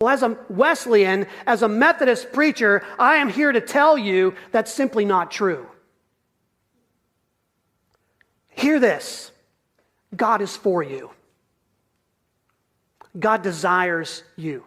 Well, as a Wesleyan, as a Methodist preacher, I am here to tell you that's simply not true. Hear this. God is for you. God desires you.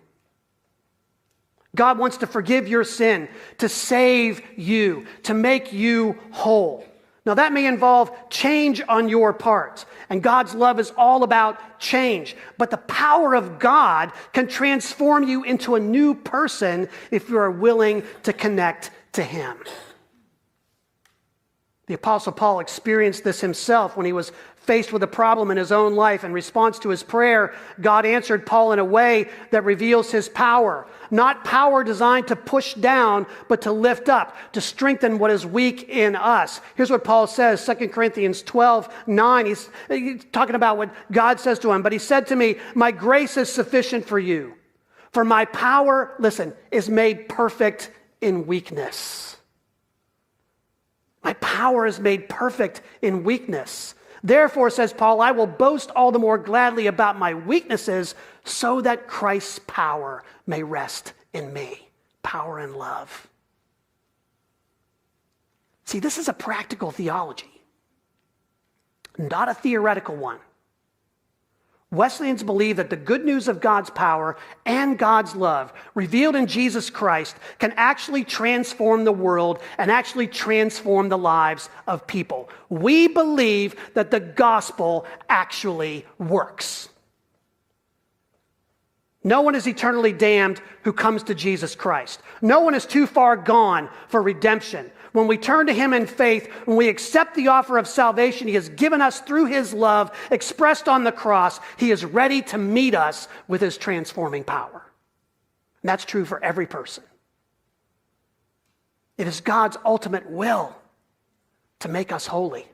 God wants to forgive your sin, to save you, to make you whole. Now that may involve change on your part, and God's love is all about change. But the power of God can transform you into a new person if you are willing to connect to Him. The Apostle Paul experienced this himself when he was faced with a problem in his own life. In response to his prayer, God answered Paul in a way that reveals His power. Not power designed to push down, but to lift up, to strengthen what is weak in us. Here's what Paul says, 2 Corinthians 12:9. He's talking about what God says to him. But he said to me, "My grace is sufficient for you. For my power," listen, "is made perfect in weakness." My power is made perfect in weakness. Therefore, says Paul, I will boast all the more gladly about my weaknesses so that Christ's power may rest in me. Power and love. See, this is a practical theology, not a theoretical one. Wesleyans believe that the good news of God's power and God's love revealed in Jesus Christ can actually transform the world and actually transform the lives of people. We believe that the gospel actually works. No one is eternally damned who comes to Jesus Christ. No one is too far gone for redemption. When we turn to Him in faith, when we accept the offer of salvation He has given us through His love expressed on the cross, He is ready to meet us with His transforming power. And that's true for every person. It is God's ultimate will to make us holy,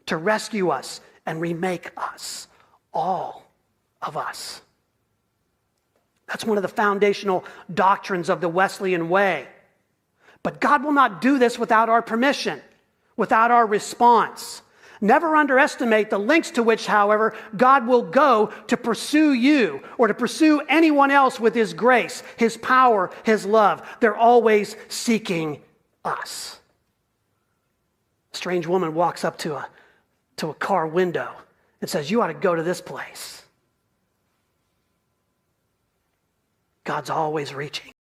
to rescue us and remake us, all of us. That's one of the foundational doctrines of the Wesleyan way. But God will not do this without our permission, without our response. Never underestimate the lengths to which, however, God will go to pursue you or to pursue anyone else with His grace, His power, His love. They're always seeking us. A strange woman walks up to a car window and says, "You ought to go to this place." God's always reaching.